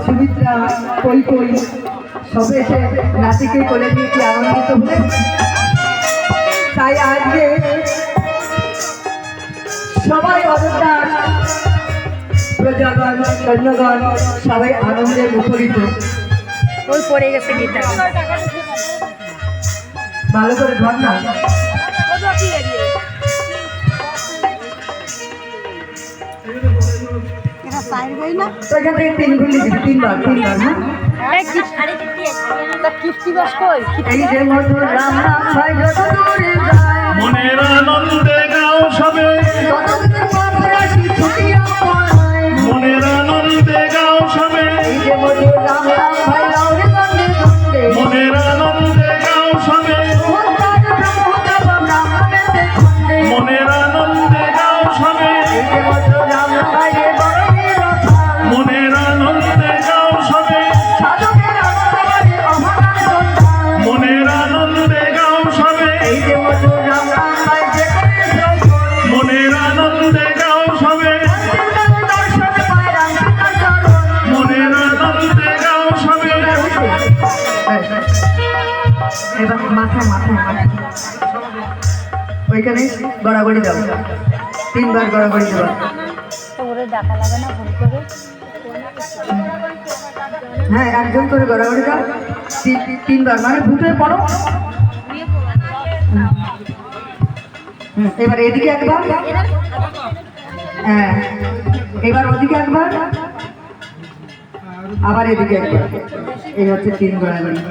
সুমিত্রা কই কই সবে এসে নাতিকে কোলে নিয়ে কি আনন্দিত হলেন। তাই আজকে সবাই অযোধ্যার প্রজাগণ কন্যাগণ সবাই আনন্দে মুখরিত। ওই পড়ে গেছে গীতা ভালো করে ধর না। এখান থেকে 3 গুলি দিবি, 3 বার হ্যাঁ। এই যে মধুর রাম রাম ভাই যত দূরে যায়, মনের আনন্দে গাও সবে, তত দূরে পাপরাশি ছুটিয়া পড়ায়। মনের আনন্দে গাও সবে, এই যে মধুর রাম রাম ভাই লাউরে গন্ধে গন্ধে, মনের আনন্দে গাও সবে, মোহতাজ ব্রহ্মদেব ব্রাহ্মণেতে খণ্ডে। মনের আনন্দে গাও সবে, এই যে মধুর রাম রাম ভাই রে বড়ই রসাল, মনের আনন্দে গাও সবে, সাধকের অবতারে অভাগার সন্তান। মনের আনন্দে গাও সবে, এই যে মধুর রাম রাম ভাই যে করে শ্রবণ, মনের আনন্দে গাও সবে, অন্তিমকালে দর্শন পায় রামকৃষ্ণের চরণ। মনের আনন্দে গাও সবে। এবার মাথায় ওইখানে গড়াগড়ি দাও, 3 বার গড়াগড়ি দেওয়া। ওরে দেখা লাগে না ভুল করে হ্যাঁ, একজন করে গড়াগড়ি দাও, 3 বার মানে ভূতে পড়ো। এবার এদিকে একবার, হ্যাঁ এবার ওদিকে একবার, আবার এদিকে একবার। এই হচ্ছে 3 গড়াগড়ি।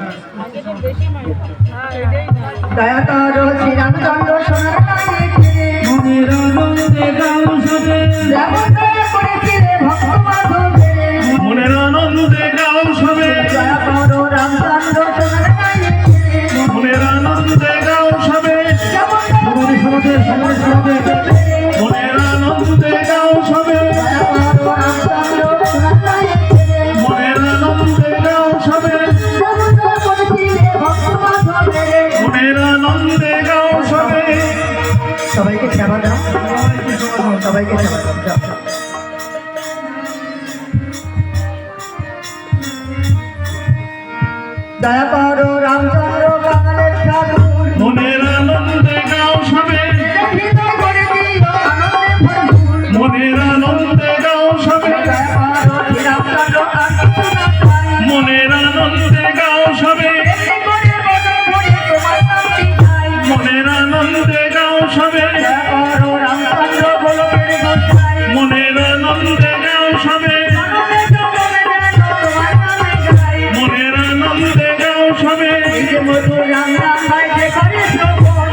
দয়া করো শ্রীরামচন্দ্র সোনার কাছে, মনের আনন্দে গাও সবে, যেমন দয়া করেছিলে ভক্ত মাধবে। মনের আনন্দে গাও সবে, দয়া করো রামচন্দ্র সোনার কাছে, মনের আনন্দে গাও সবে, যেমন মনের আনন্দে গাও সবে, দয়া করো রামচন্দ্র সোনার কাছে, মনের আনন্দে গাও সবে, যেমন দয়া করেছিলে ভক্ত মাধবে। মনের আনন্দে গাও সবে। সবাইকে সেবা দাও, সবাইকে সেবা দাও, যাও। দয়া করো রামচন্দ্র বাঙালের ঠাকুর, মনের আনন্দে গাও সবে, হৃদয় করে দিও আনন্দে ভরপুর। মনের আনন্দে গাও সবে, দয়া করো শ্রীরামচন্দ্র আর কিছু না চাই, মনের আনন্দে গাও সবে, এতে করে বদন করে তোমার শান্তি চাই। মনের আনন্দে গাও সবে, দয়া করো রামচন্দ্র গোলকের গোসাই, মনের আনন্দে গাও সবে, জনমে জনমে যেন তোমার নামে গাই। মনের আনন্দে গাও সবে, এই যে মধুর রাম রাম ভাই যে করে শ্রবণ,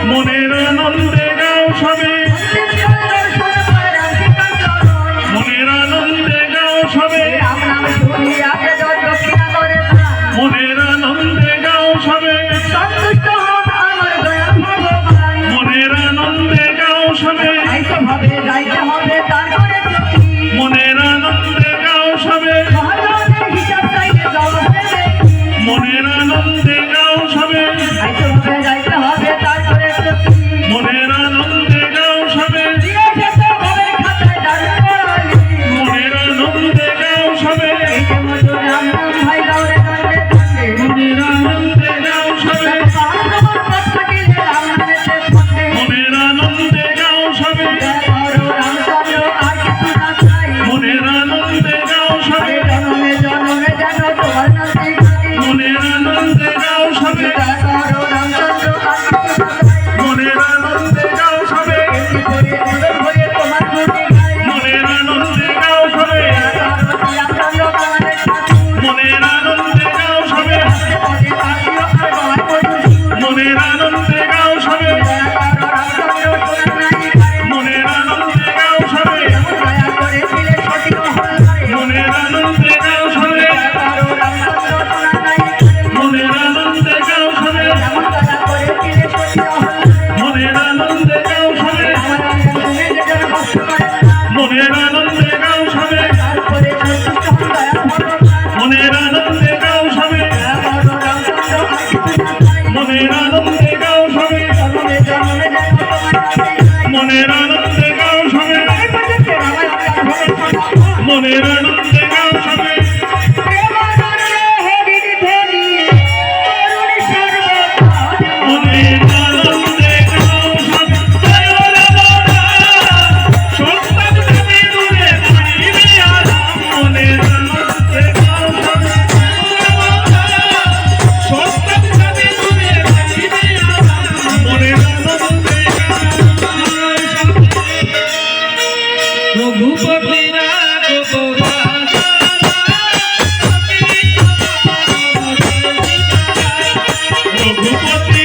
রূপতি